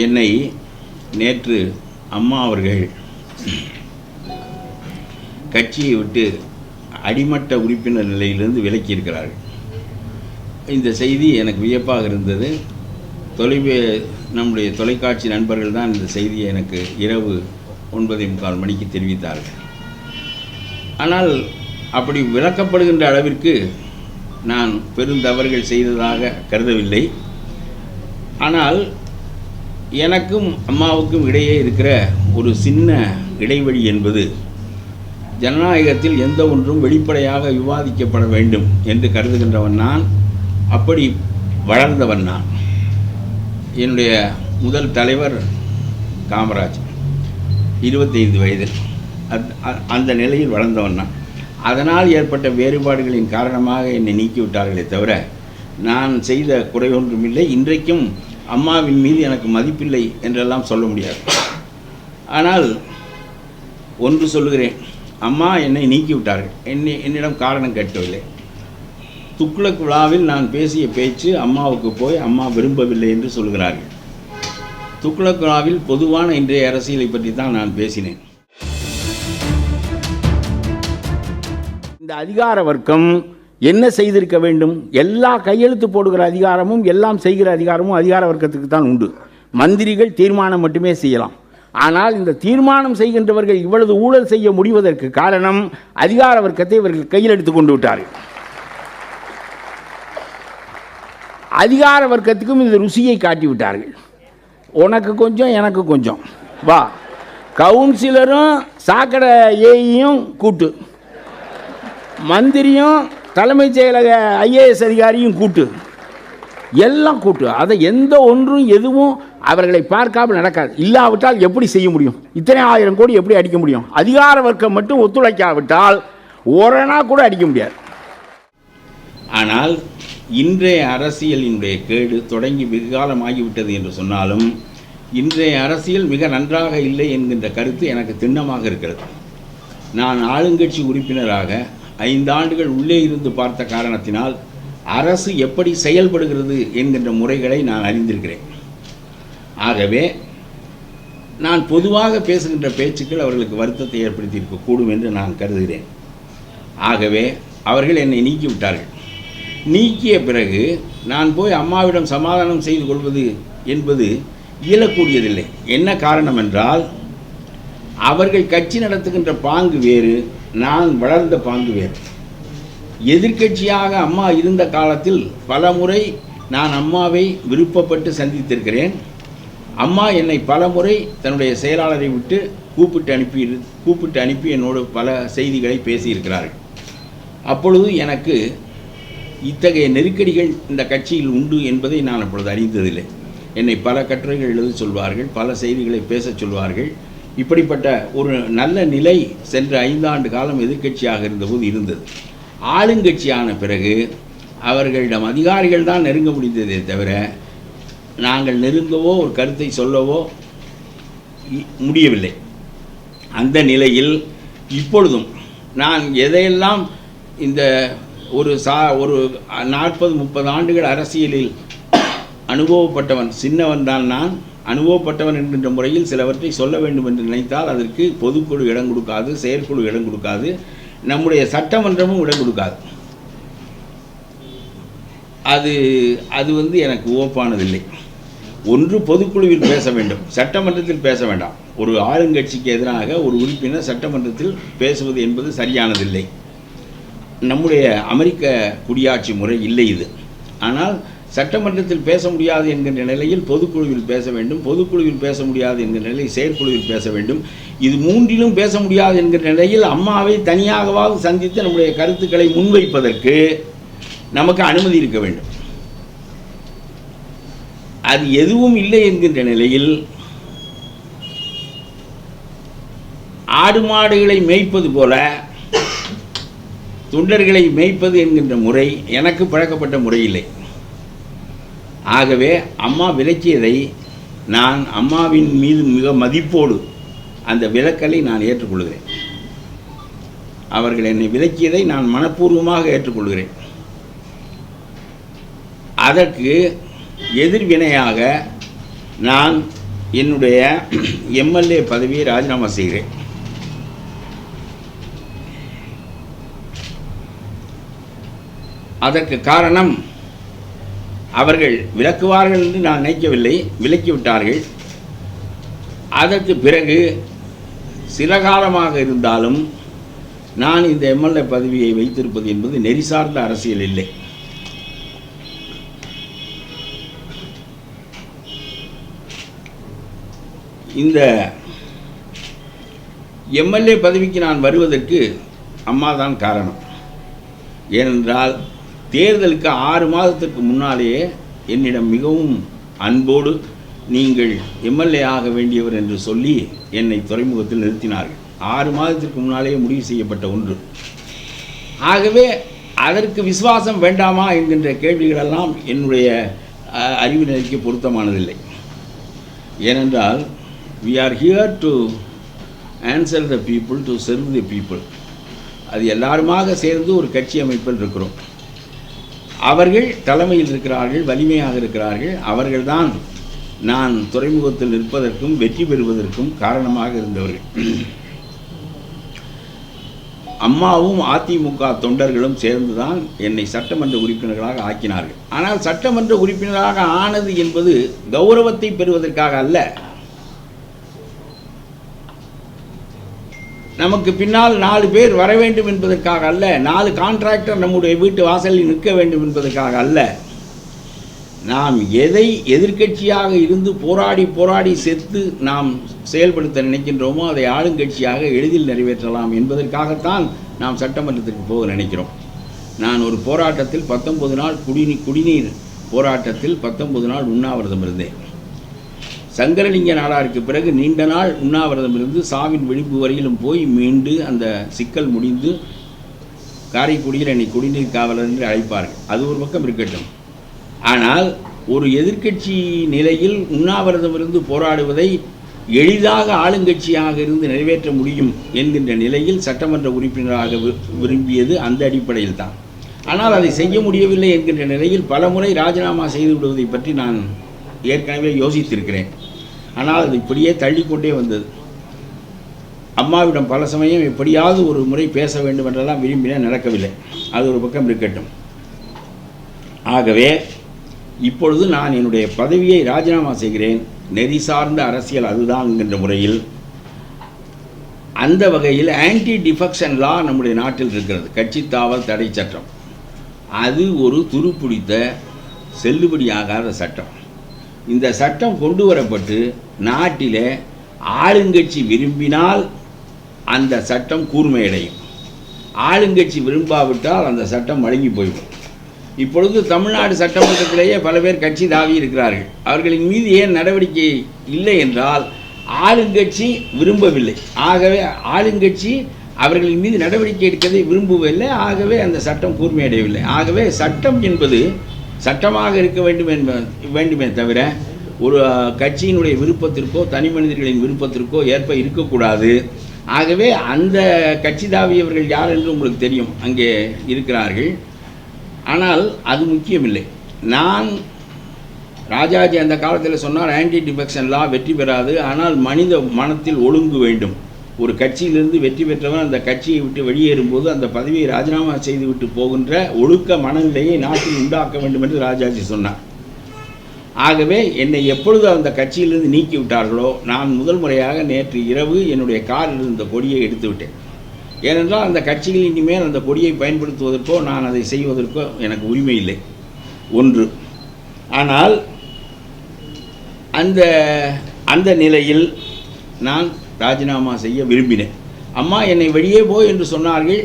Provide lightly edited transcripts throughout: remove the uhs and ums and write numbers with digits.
என்னை நேற்று அம்மா அவர்கள் கட்சியை விட்டு அடிமட்ட உறுப்பினர் நிலையிலிருந்து விலக்கியிருக்கிறார்கள். இந்த செய்தி எனக்கு வியப்பாக இருந்தது. நம்முடைய தொலைக்காட்சி நண்பர்கள் தான் இந்த செய்தியை எனக்கு இரவு 9:45 மணிக்கு தெரிவித்தார்கள். ஆனால் அப்படி விளக்கப்படுகின்ற அளவிற்கு நான் பெருந்தவறுகள் செய்ததாக கருதவில்லை. ஆனால் எனக்கும் அம்மாவுக்கும் இடையே இருக்கிற ஒரு சின்ன இடைவெளி என்பது, ஜனநாயகத்தில் எந்த ஒன்றும் வெளிப்படையாக விவாதிக்கப்பட வேண்டும் என்று கருதுகின்றவன் நான். அப்படி வளர்ந்தவன் நான். என்னுடைய முதல் தலைவர் காமராஜ் 25 வயதில் அந்த நிலையில் வளர்ந்தவன் நான். அதனால் ஏற்பட்ட வேறுபாடுகளின் காரணமாக என்னை நீக்கிவிட்டார்களே தவிர நான் செய்த குறை ஒன்றுமில்லை. இன்றைக்கும் அம்மாவின் மீது எனக்கு மதிப்பில்லை என்றெல்லாம் சொல்ல முடியாது. ஆனால் ஒன்று சொல்லுகிறேன், அம்மா என்னை நீக்கிவிட்டார்கள். என்னிடம் காரணம் கேட்கவில்லை. துக்ளக் விழாவில் நான் பேசிய பேச்சு அம்மாவுக்கு போய் அம்மா விரும்பவில்லை என்று சொல்கிறார்கள். துக்ளக் விழாவில் பொதுவான இன்றைய அரசியலை பற்றி தான் நான் பேசினேன். இந்த அதிகார வர்க்கம் என்ன செய்திருக்க வேண்டும்? எல்லா கையெழுத்து போடுகிற அதிகாரமும் எல்லாம் செய்கிற அதிகாரமும் அதிகார வர்க்கத்துக்கு தான் உண்டு. மந்திரிகள் தீர்மானம் மட்டுமே செய்யலாம். ஆனால் இந்த தீர்மானம் செய்கின்றவர்கள் இவ்வளவு ஊழல் செய்ய முடிவதற்கு காரணம் அதிகார வர்க்கத்தை இவர்கள் கையில் எடுத்துக் கொண்டு விட்டார்கள். அதிகார வர்க்கத்துக்கும் இந்த ருசியை காட்டிவிட்டார்கள். உனக்கு கொஞ்சம் எனக்கு கொஞ்சம் வா. கவுன்சிலரும் சாக்கடை ஏயும் கூட்டு, மந்திரியும் தலைமைச் செயலக IAS அதிகாரியும் கூட்டு, எல்லாம் கூட்டு. அதை எந்த ஒன்றும் எதுவும் அவர்களை பார்க்காமல் நடக்காது. இல்லாவிட்டால் எப்படி செய்ய முடியும்? இத்தனை 1000 கோடி எப்படி அடிக்க முடியும்? அதிகார வர்க்கம் மட்டும் ஒத்துழைக்காவிட்டால் ஒரணா கூட அடிக்க முடியாது. ஆனால் இன்றைய அரசியலினுடைய கேடு தொடங்கி வெகு காலமாகிவிட்டது என்று சொன்னாலும் இன்றைய அரசியல் மிக நன்றாக இல்லை என்கின்ற கருத்து எனக்கு திண்ணமாக இருக்கிறது. நான் ஆளுங்கட்சி உறுப்பினராக 5 ஆண்டுகள் உள்ளே இருந்து பார்த்த காரணத்தினால் அரசு எப்படி செயல்படுகிறது என்கின்ற முறைகளை நான் அறிந்திருக்கிறேன். ஆகவே நான் பொதுவாக பேசுகின்ற பேச்சுக்கள் அவர்களுக்கு வருத்தத்தை ஏற்படுத்தி இருக்கக்கூடும் என்று நான் கருதுகிறேன். ஆகவே அவர்கள் என்னை நீக்கிவிட்டார்கள். நீக்கிய பிறகு நான் போய் அம்மாவிடம் சமாதானம் செய்து கொள்வது என்பது இயலக்கூடியதில்லை. என்ன காரணம் என்றால், அவர்கள் கட்சி நடத்துகின்ற பாங்கு வேறு, நான் வளர்ந்த பாங்கு வேறு. எதிர்க்கட்சியாக அம்மா இருந்த காலத்தில் பல முறை நான் அம்மாவை விருப்பப்பட்டு சந்தித்திருக்கிறேன். அம்மா என்னை பல முறை தன்னுடைய செயலாளரை விட்டு கூப்பிட்டு அனுப்பி என்னோடு பல செய்திகளை பேசியிருக்கிறார்கள். அப்பொழுது எனக்கு இத்தகைய நெருக்கடிகள் இந்த கட்சியில் உண்டு என்பதை நான் அப்பொழுது அறிந்ததில்லை. என்னை பல கட்டுரைகள் எழுத சொல்வார்கள், பல செய்திகளை பேசச் சொல்வார்கள். இப்படிப்பட்ட ஒரு நல்ல நிலை சென்ற 5 ஆண்டு காலம் எதிர்க்கட்சியாக இருந்தபோது இருந்தது. ஆளுங்கட்சியான பிறகு அவர்களிடம் அதிகாரிகள் தான் நெருங்க முடிந்ததே தவிர நாங்கள் நெருங்கவோ ஒரு கருத்தை சொல்லவோ முடியவில்லை. அந்த நிலையில் இப்பொழுதும் நான் எதையெல்லாம் இந்த ஒரு 40-30 ஆண்டுகள் அரசியலில் அனுபவப்பட்டவன், சின்னவன் தான் நான். அனுபவப்பட்டவன் என்கின்ற முறையில் சிலவற்றை சொல்ல வேண்டும் என்று நினைத்தால் அதற்கு பொதுக்குழு இடம் கொடுக்காது, செயற்குழு இடம் கொடுக்காது, நம்முடைய சட்டமன்றமும் இடம் கொடுக்காது. அது எனக்கு ஓப்பானதில்லை. ஒன்று பொதுக்குழுவில் பேச வேண்டும், சட்டமன்றத்தில் பேச வேண்டாம். ஒரு ஆளுங்கட்சிக்கு எதிராக ஒரு உறுப்பினர் சட்டமன்றத்தில் பேசுவது என்பது சரியானதில்லை. நம்முடைய அமெரிக்க குடியாட்சி முறை இல்லை இது. ஆனால் சட்டமன்றத்தில் பேச முடியாது என்கின்ற நிலையில் பொதுக்குழுவில் பேச வேண்டும், பொதுக்குழுவில் பேச முடியாது என்கிற நிலையில் செயற்குழுவில் பேச வேண்டும். இது மூன்றிலும் பேச முடியாது என்கிற நிலையில் அம்மாவை தனியாகவாவது சந்தித்து நம்முடைய கருத்துக்களை முன்வைப்பதற்கு நமக்கு அனுமதி இருக்க வேண்டும். அது எதுவும் இல்லை என்கின்ற நிலையில் ஆடு மாடுகளை மேய்ப்பது போல தொண்டர்களை மேய்ப்பது என்கின்ற முறை எனக்கு பழக்கப்பட்ட முறை இல்லை. ஆகவே அம்மா விலக்கியதை நான் அம்மாவின் மீது மிக மதிப்போடு அந்த விலக்கலை நான் ஏற்றுக்கொள்கிறேன். அவர்கள் என்னை விலக்கியதை நான் மனப்பூர்வமாக ஏற்றுக்கொள்கிறேன். அதற்கு எதிர்வினையாக நான் என்னுடைய எம்எல்ஏ பதவியை ராஜினாமா செய்கிறேன். அதற்கு காரணம், அவர்கள் விலக்குவார்கள் என்று நான் நினைக்கவில்லை, விலக்கிவிட்டார்கள். அதற்கு பிறகு சில காலமாக இருந்தாலும் நான் இந்த எம்எல்ஏ பதவியை வைத்திருப்பது என்பது நெறி சார்ந்த அரசியல் இல்லை. இந்த எம்எல்ஏ பதவிக்கு நான் வருவதற்கு அம்மா தான் காரணம். ஏனென்றால் தேர்தலுக்கு 6 மாதத்திற்கு முன்னாலேயே என்னிடம் மிகவும் அன்போடு நீங்கள் எம்எல்ஏ ஆக வேண்டியவர் என்று சொல்லி என்னை துறைமுகத்தில் நிறுத்தினார்கள். 6 மாதத்திற்கு முன்னாலேயே முடிவு செய்யப்பட்ட ஒன்று. ஆகவே அதற்கு விசுவாசம் வேண்டாமா என்கின்ற கேள்விகளெல்லாம் என்னுடைய அறிவு நிலைக்கு பொருத்தமானதில்லை. ஏனென்றால் we are here to answer the people, to serve the people. அது எல்லாருமாக சேர்ந்து ஒரு கட்சி அமைப்பில் இருக்கிறோம். அவர்கள் தலைமையில் இருக்கிறார்கள், வலிமையாக இருக்கிறார்கள். அவர்கள்தான் நான் துறைமுகத்தில் நிற்பதற்கும் வெற்றி பெறுவதற்கும் காரணமாக இருந்தவர்கள். அம்மாவும் அதிமுக தொண்டர்களும் சேர்ந்துதான் என்னை சட்டமன்ற உறுப்பினர்களாக ஆக்கினார்கள். ஆனால் சட்டமன்ற உறுப்பினராக ஆனது என்பது கௌரவத்தை பெறுவதற்காக அல்ல. நமக்கு பின்னால் 4 பேர் வர வேண்டும் என்பதற்காக அல்ல. 4 கான்ட்ராக்டர் நம்முடைய வீட்டு வாசலில் நிற்க வேண்டும் என்பதற்காக அல்ல. நாம் எதை எதிர்க்கட்சியாக இருந்து போராடி செத்து நாம் செயல்படுத்த நினைக்கின்றோமோ அதை ஆளுங்கட்சியாக எளிதில் நிறைவேற்றலாம் என்பதற்காகத்தான் நாம் சட்டமன்றத்திற்கு போக நினைக்கிறோம். நான் ஒரு போராட்டத்தில் 19 நாள் குடிநீர் போராட்டத்தில் 19 நாள் உண்ணாவிரதம் இருந்தேன். சங்கரலிங்க நாடாருக்கு பிறகு நீண்ட நாள் உண்ணாவிரதம் இருந்து சாவின் விளிம்பு வரையிலும் போய் மீண்டு அந்த சிக்கல் முடிந்து காரைக்குடியில் என்னை குடிநீர் காவலர் என்று அழைப்பார்கள். அது ஒரு பக்கம் இருக்கட்டும். ஆனால் ஒரு எதிர்க்கட்சி நிலையில் உண்ணாவிரதம் இருந்து போராடுவதை எளிதாக ஆளுங்கட்சியாக இருந்து நிறைவேற்ற முடியும் என்கின்ற நிலையில் சட்டமன்ற உறுப்பினராக விரும்பியது அந்த அடிப்படையில் தான். ஆனால் அதை செய்ய முடியவில்லை என்கின்ற நிலையில் பல முறை ராஜினாமா செய்து விடுவதை பற்றி நான் ஏற்கனவே யோசித்திருக்கிறேன். ஆனால் அது இப்படியே தள்ளிக்கொண்டே வந்தது. அம்மாவிடம் பல சமயம் எப்படியாவது ஒரு முறை பேச வேண்டும் என்றெல்லாம் விரும்பினேன், நடக்கவில்லை. அது ஒரு பக்கம் இருக்கட்டும். ஆகவே இப்பொழுது நான் என்னுடைய பதவியை ராஜினாமா செய்கிறேன். நெறி சார்ந்த அரசியல் அதுதான் என்கின்ற முறையில், அந்த வகையில் ஆன்டி டிஃபெக்ஷன் லா நம்முடைய நாட்டில் இருக்கிறது, கட்சி தாவல் தடை சட்டம். அது ஒரு துருப்பிடித்த செல்லுபடியாகாத சட்டம். இந்த சட்டம் கொண்டு வரப்பட்டு நாட்டிலே ஆளுங்கட்சி விரும்பினால் அந்த சட்டம் கூர்மையடையும், ஆளுங்கட்சி விரும்பாவிட்டால் அந்த சட்டம் வழங்கி போய்விடும். இப்பொழுது தமிழ்நாடு சட்டமன்றத்திலேயே பல பேர் கட்சி தாவி இருக்கிறார்கள். அவர்களின் மீது ஏன் நடவடிக்கை இல்லை என்றால் ஆளுங்கட்சி விரும்பவில்லை. ஆகவே ஆளுங்கட்சி அவர்களின் மீது நடவடிக்கை எடுக்கதை விரும்பவில்லை. ஆகவே அந்த சட்டம் கூர்மையடையவில்லை. ஆகவே சட்டம் என்பது சட்டமாக இருக்க வேண்டுமே தவிர ஒரு கட்சியினுடைய விருப்பத்திற்கோ தனி மனிதர்களின் விருப்பத்திற்கோ ஏற்ப இருக்கக்கூடாது. ஆகவே அந்த கட்சி தாவியவர்கள் யார் என்று உங்களுக்கு தெரியும், அங்கே இருக்கிறார்கள். ஆனால் அது முக்கியமில்லை. நான் ராஜாஜி அந்த காலத்தில் சொன்னார், ஆன்டி டிஃபெக்ஷன் லா வெற்றி பெறாது, ஆனால் மனித மனத்தில் ஒழுங்கு வேண்டும். ஒரு கட்சியிலிருந்து வெற்றி பெற்றவன் அந்த கட்சியை விட்டு வெளியேறும்போது அந்த பதவியை ராஜினாமா செய்துவிட்டு போகின்ற ஒழுக்க மனநிலையை நாட்டில் உண்டாக்க வேண்டும் என்று ராஜாஜி சொன்னார். ஆகவே என்னை எப்பொழுது அந்த கட்சியிலிருந்து நீக்கிவிட்டார்களோ நான் முதல் முறையாக நேற்று இரவு என்னுடைய காரில் இருந்த கொடியை எடுத்து விட்டேன். ஏனென்றால் அந்த கட்சிகள் இனிமேல் அந்த கொடியை பயன்படுத்துவதற்கோ நான் அதை செய்வதற்கோ எனக்கு உரிமை இல்லை ஒன்று. ஆனால் அந்த நிலையில் நான் ராஜினாமா செய்ய விரும்பினேன். அம்மா என்னை வெளியே போய் என்று சொன்னார்கள்.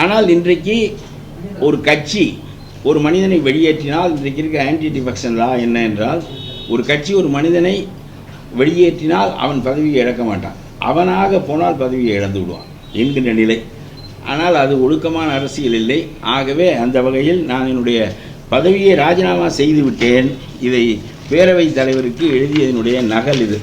ஆனால் இன்றைக்கு ஒரு கட்சி ஒரு மனிதனை வெளியேற்றினால், இன்றைக்கு இருக்க ஆன்டி டிஃபெக்ஷன் லா என்ன என்றால், ஒரு கட்சி ஒரு மனிதனை வெளியேற்றினால் அவன் பதவியை இழக்க மாட்டான், அவனாக போனால் பதவியை இழந்து விடுவான் என்கின்ற நிலை. ஆனால் அது ஒழுக்கமான அரசியல் இல்லை. ஆகவே அந்த வகையில் நான் என்னுடைய பதவியை ராஜினாமா செய்து விட்டேன். இதை பேரவைத் தலைவருக்கு எழுதியதனுடைய நகல் இது.